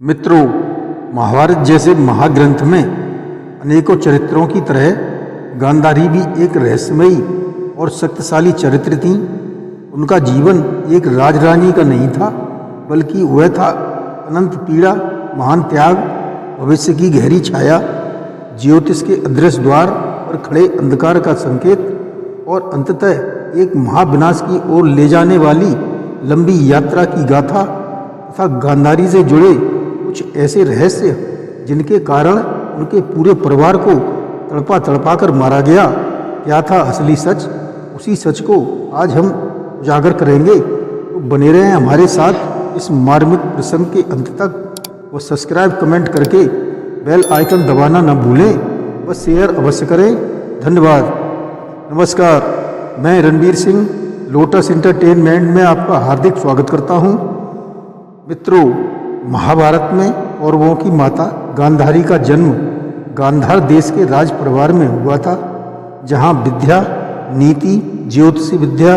मित्रों, महाभारत जैसे महाग्रंथ में अनेकों चरित्रों की तरह गांधारी भी एक रहस्यमयी और शक्तिशाली चरित्र थी। उनका जीवन एक राजरानी का नहीं था, बल्कि वह था अनंत पीड़ा, महान त्याग, भविष्य की गहरी छाया, ज्योतिष के अदृश्य द्वार पर खड़े अंधकार का संकेत और अंततः एक महाविनाश की ओर ले जाने वाली लंबी यात्रा की गाथा तथा गांधारी से जुड़े कुछ ऐसे रहस्य जिनके कारण उनके पूरे परिवार को तड़पा तड़पा कर मारा गया। क्या था असली सच? उसी सच को आज हम उजागर करेंगे। तो बने रहें हमारे साथ इस मार्मिक प्रसंग के अंत तक। वो सब्सक्राइब कमेंट करके बेल आइकन दबाना न भूलें, बस शेयर अवश्य करें। धन्यवाद। नमस्कार, मैं रणवीर सिंह लोटस एंटरटेनमेंट में आपका हार्दिक स्वागत करता हूं। मित्रों, महाभारत में कौरवों की माता गांधारी का जन्म गांधार देश के राज परिवार में हुआ था, जहां विद्या, नीति, ज्योतिषी विद्या,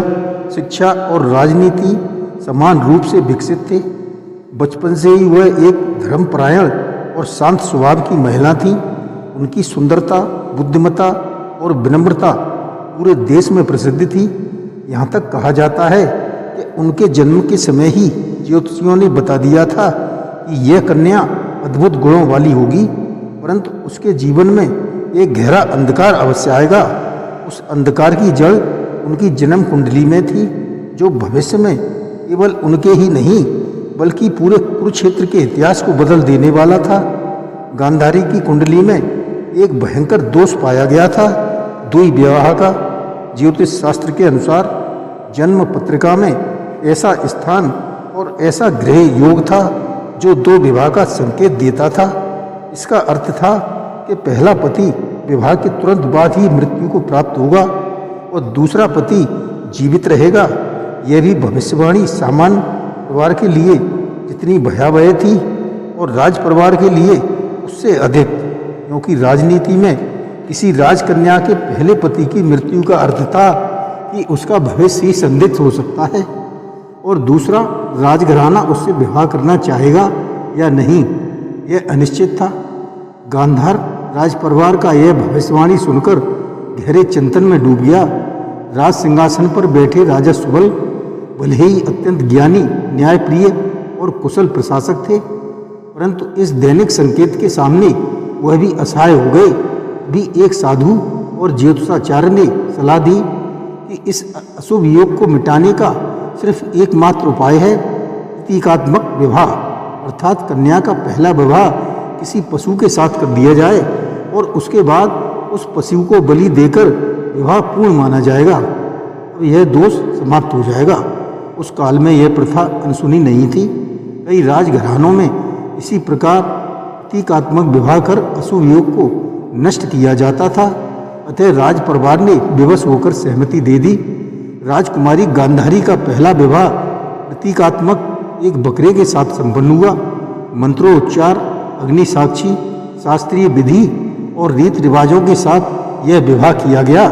शिक्षा और राजनीति समान रूप से विकसित थे। बचपन से ही वह एक धर्मपरायण और शांत स्वभाव की महिला थी। उनकी सुंदरता, बुद्धिमत्ता और विनम्रता पूरे देश में प्रसिद्ध थी। यहाँ तक कहा जाता है कि उनके जन्म के समय ही ज्योतिषियों ने बता दिया था कि यह कन्या अद्भुत गुणों वाली होगी, परंतु उसके जीवन में एक गहरा अंधकार अवश्य आएगा। उस अंधकार की जड़ उनकी जन्म कुंडली में थी, जो भविष्य में केवल उनके ही नहीं बल्कि पूरे कुरुक्षेत्र के इतिहास को बदल देने वाला था। गांधारी की कुंडली में एक भयंकर दोष पाया गया था, द्वि विवाह का। ज्योतिष शास्त्र के अनुसार जन्म पत्रिका में ऐसा स्थान और ऐसा ग्रह योग था जो दो विवाह का संकेत देता था। इसका अर्थ था कि पहला पति विवाह के तुरंत बाद ही मृत्यु को प्राप्त होगा और दूसरा पति जीवित रहेगा। यह भी भविष्यवाणी सामान्य परिवार के लिए जितनी भयावह थी और राज परिवार के लिए उससे अधिक, क्योंकि राजनीति में किसी राजकन्या के पहले पति की मृत्यु का अर्थ था कि उसका भविष्य ही संदिग्ध हो सकता है और दूसरा राजघराना उससे विवाह करना चाहेगा या नहीं, यह अनिश्चित था। गांधार राज परिवार का यह भविष्यवाणी सुनकर गहरे चिंतन में डूब गया। राज सिंहासन पर बैठे राजा सुबल भले ही अत्यंत ज्ञानी, न्यायप्रिय और कुशल प्रशासक थे, परंतु इस दैनिक संकेत के सामने वह भी असहाय हो गए। भी एक साधु और ज्योतिषाचार्य ने सलाह दी कि इस अशुभ योग को मिटाने का सिर्फ एकमात्र उपाय है प्रतीकात्मक विवाह, अर्थात कन्या का पहला विवाह किसी पशु के साथ कर दिया जाए और उसके बाद उस पशु को बलि देकर विवाह पूर्ण माना जाएगा और यह दोष समाप्त हो जाएगा। उस काल में यह प्रथा अनसुनी नहीं थी। कई राजघरानों में इसी प्रकार प्रतीकात्मक विवाह कर अशुभ योग को नष्ट किया जाता था। अतः राज परिवार ने विवश होकर सहमति दे दी। राजकुमारी गांधारी का पहला विवाह प्रतीकात्मक एक बकरे के साथ संपन्न हुआ। मंत्रोच्चार, अग्नि साक्षी, शास्त्रीय विधि और रीति रिवाजों के साथ यह विवाह किया गया।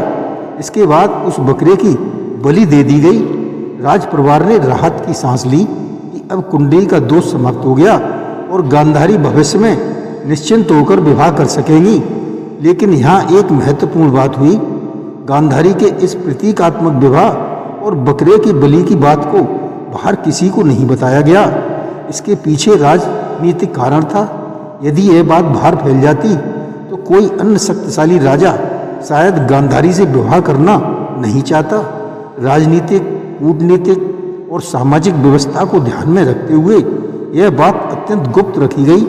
इसके बाद उस बकरे की बलि दे दी गई। राज परिवार ने राहत की सांस ली कि अब कुंडली का दोष समाप्त हो गया और गांधारी भविष्य में निश्चिंत होकर विवाह कर सकेंगी। लेकिन यहाँ एक महत्वपूर्ण बात हुई। गांधारी के इस प्रतीकात्मक विवाह और बकरे की बलि की बात को बाहर किसी को नहीं बताया गया। इसके पीछे राजनीतिक कारण था। यदि यह बात बाहर फैल जाती तो कोई अन्य शक्तिशाली राजा शायद गांधारी से विवाह करना नहीं चाहता। राजनीतिक, कूटनीतिक और सामाजिक व्यवस्था को ध्यान में रखते हुए यह बात अत्यंत गुप्त रखी गई।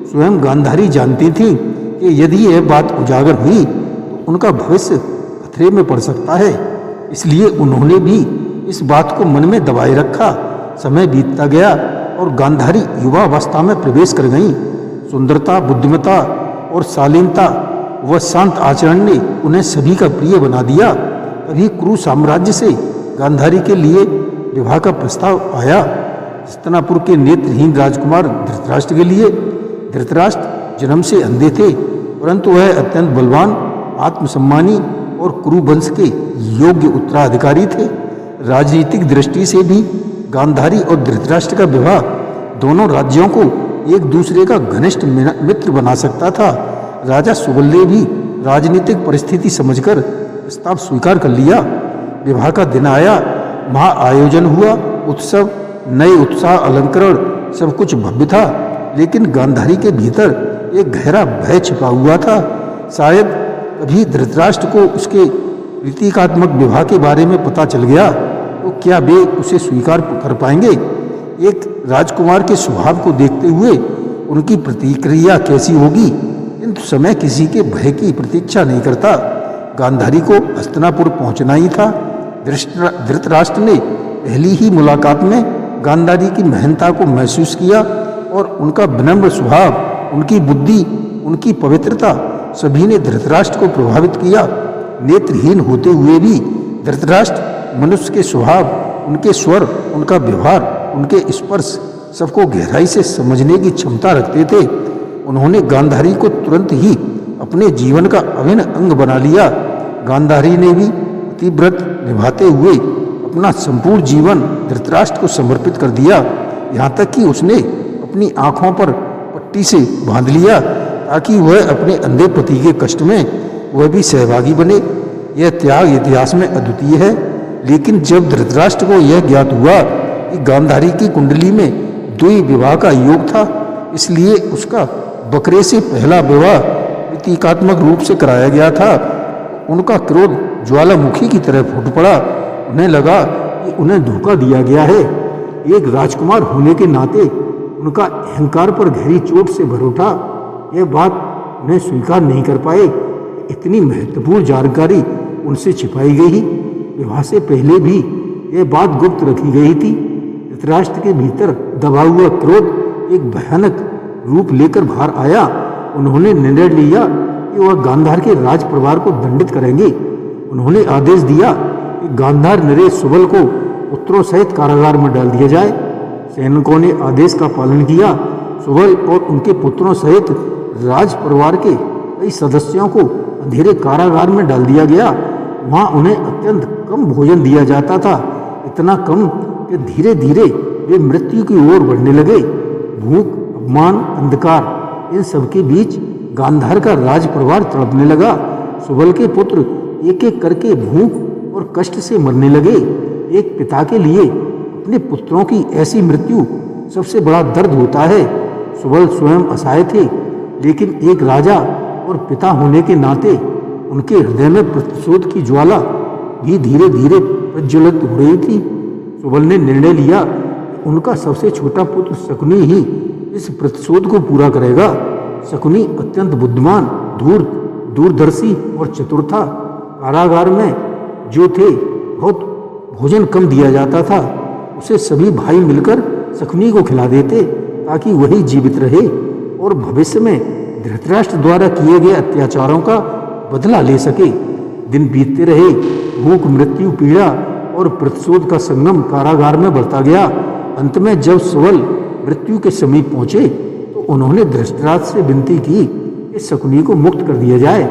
स्वयं गांधारी जानती थी कि यदि यह बात उजागर हुई तो उनका भविष्य खतरे में पड़ सकता है। इसलिए उन्होंने भी इस बात को मन में दबाए रखा। समय बीतता गया और गांधारी युवावस्था में प्रवेश कर गईं। सुंदरता, बुद्धिमत्ता और शालीनता व शांत आचरण ने उन्हें सभी का प्रिय बना दिया। तभी कुरु साम्राज्य से गांधारी के लिए विवाह का प्रस्ताव आया। हस्तिनापुर के नेत्रहीन राजकुमार धृतराष्ट्र के लिए। धृतराष्ट्र जन्म से अंधे थे, परंतु वह अत्यंत बलवान, आत्मसम्मानी और कुरु वंश के योग्य उत्तराधिकारी थे। राजनीतिक दृष्टि से भी गांधारी और धृतराष्ट्र का विवाह दोनों राज्यों को एक दूसरे का घनिष्ठ मित्र बना सकता था। राजा सुबल ने भी राजनीतिक परिस्थिति समझकर प्रस्ताव स्वीकार कर लिया। विवाह का दिन आया, महा आयोजन हुआ, उत्सव, नए उत्साह, अलंकरण, सब कुछ भव्य था। लेकिन गांधारी के भीतर एक गहरा भय छिपा हुआ था। शायद कभी धृतराष्ट्र को उसके प्रतीकात्मक विवाह के बारे में पता चल गया तो क्या वे उसे स्वीकार कर पाएंगे। एक राजकुमार के स्वभाव को देखते हुए उनकी प्रतिक्रिया कैसी होगी, किंतु समय किसी के भय की प्रतीक्षा नहीं करता। गांधारी को हस्तिनापुर पहुंचना ही था। धृतराष्ट्र ने पहली ही मुलाकात में गांधारी की महत्ता को महसूस किया और उनका विनम्र स्वभाव, उनकी बुद्धि, उनकी पवित्रता सभी ने धृतराष्ट्र को प्रभावित किया। नेत्रहीन होते हुए भी धृतराष्ट्र मनुष्य के स्वभाव, उनके स्वर, उनका व्यवहार, उनके स्पर्श सबको गहराई से समझने की क्षमता रखते थे। उन्होंने गांधारी को तुरंत ही अपने जीवन का अभिन्न अंग बना लिया। गांधारी ने भी पतिव्रत निभाते हुए अपना संपूर्ण जीवन धृतराष्ट्र को समर्पित कर दिया। यहाँ तक कि उसने अपनी आंखों पर पट्टी से बांध लिया ताकि वह अपने अंधे पति के कष्ट में वह भी सहभागी बने। यह त्याग इतिहास में अद्वितीय है। लेकिन जब धृतराष्ट्र को यह ज्ञात हुआ कि गांधारी की कुंडली में द्वि विवाह का योग था, इसलिए उसका बकरे से पहला विवाह प्रतीकात्मक रूप से कराया गया था, उनका क्रोध ज्वालामुखी की तरह फूट पड़ा। उन्हें लगा कि उन्हें धोखा दिया गया है। एक राजकुमार होने के नाते उनका अहंकार पर गहरी चोट से भर उठा। यह बात उन्हें स्वीकार नहीं कर पाए। इतनी महत्वपूर्ण जानकारी उनसे छिपाई गई। विवाह से पहले भी यह बात गुप्त रखी गई थी। धृतराष्ट्र के भीतर दबा हुआ क्रोध एक भयानक रूप लेकर बाहर आया। उन्होंने निर्णय लिया कि वह गांधार के राज परिवार को दंडित करेंगे। उन्होंने आदेश दिया कि गांधार नरेश सुबल को पुत्रों सहित कारागार में डाल दिया जाए। सैनिकों ने आदेश का पालन किया। सुबल और उनके पुत्रों सहित राज परिवार के कई सदस्यों को अंधेरे कारागार में डाल दिया गया। वहाँ उन्हें अत्यंत कम भोजन दिया जाता था, इतना कम कि धीरे धीरे वे मृत्यु की ओर बढ़ने लगे। भूख, अपमान, अंधकार, इन सबके बीच गांधार का राज परिवार तड़पने लगा। सुबल के पुत्र एक एक करके भूख और कष्ट से मरने लगे। एक पिता के लिए अपने पुत्रों की ऐसी मृत्यु सबसे बड़ा दर्द होता है। सुबल स्वयं असहाय थे, लेकिन एक राजा और पिता होने के नाते उनके हृदय में प्रतिशोध की ज्वाला भी धीरे धीरे प्रज्वलित हो रही थी। सुबल ने निर्णय लिया कि उनका सबसे छोटा पुत्र शकुनी ही इस प्रतिशोध को पूरा करेगा। शकुनी अत्यंत बुद्धिमान, दूरदर्शी और चतुर था। कारागार में जो थे बहुत भोजन कम दिया जाता था, उसे सभी भाई मिलकर शकुनी को खिला देते ताकि वही जीवित रहे और भविष्य में धृतराष्ट्र द्वारा किए गए अत्याचारों का बदला ले सके। दिन बीतते रहे। भूख, मृत्यु, पीड़ा और प्रतिशोध का संगम कारागार में बढ़ता गया। अंत में जब सुबल मृत्यु के समीप पहुंचे तो उन्होंने धृतराष्ट्र से विनती की कि शकुनी को मुक्त कर दिया जाए।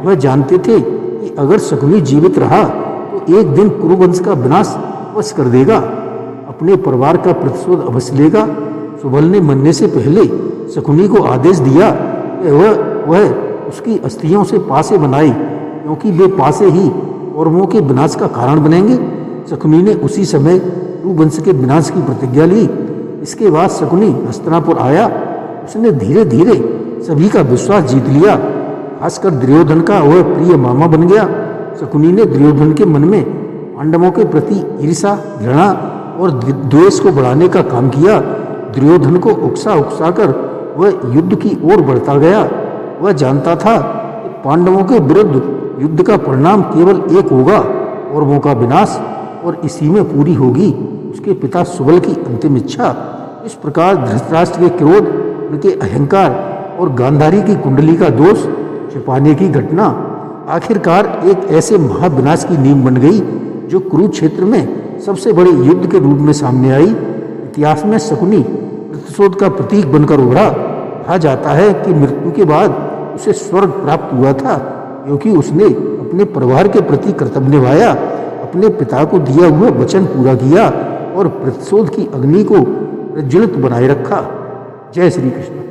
वह जानते थे कि अगर शकुनी जीवित रहा तो एक दिन कुरुवंश का विनाश अवश्य कर देगा, अपने परिवार का प्रतिशोध अवश्य लेगा। सुबल ने मरने से पहले शकुनी को आदेश दिया कि वह उसकी अस्थियों से पासे बनाए, क्योंकि वे पासे ही कौरवों के विनाश का कारण बनेंगे। शकुनी ने उसी समय कुरुवंश के विनाश की प्रतिज्ञा ली। इसके बाद शकुनी हस्तिनापुर आया। उसने धीरे धीरे सभी का विश्वास जीत लिया, खासकर दुर्योधन का वह प्रिय मामा बन गया। शकुनी ने दुर्योधन के मन में पांडवों के प्रति ईर्ष्या, घृणा और द्वेष को बढ़ाने का काम किया। दुर्योधन को उकसा कर वह युद्ध की ओर बढ़ता गया। वह जानता था कि पांडवों के विरुद्ध युद्ध का परिणाम केवल एक होगा, कौरवों का विनाश, और इसी में पूरी होगी उसके पिता सुबल की अंतिम इच्छा। इस प्रकार धृतराष्ट्र के क्रोध, उनके अहंकार और गांधारी की कुंडली का दोष छिपाने की घटना आखिरकार एक ऐसे महाविनाश की नींव बन गई जो कुरुक्षेत्र में सबसे बड़े युद्ध के रूप में सामने आई। इतिहास में शकुनी प्रतिशोध का प्रतीक बनकर उभरा। कहा जाता है कि मृत्यु के बाद उसे स्वर्ग प्राप्त हुआ था, क्योंकि उसने अपने परिवार के प्रति कर्तव्य निभाया, अपने पिता को दिया हुआ वचन पूरा किया और प्रतिशोध की अग्नि को प्रज्वलित बनाए रखा। जय श्री कृष्ण।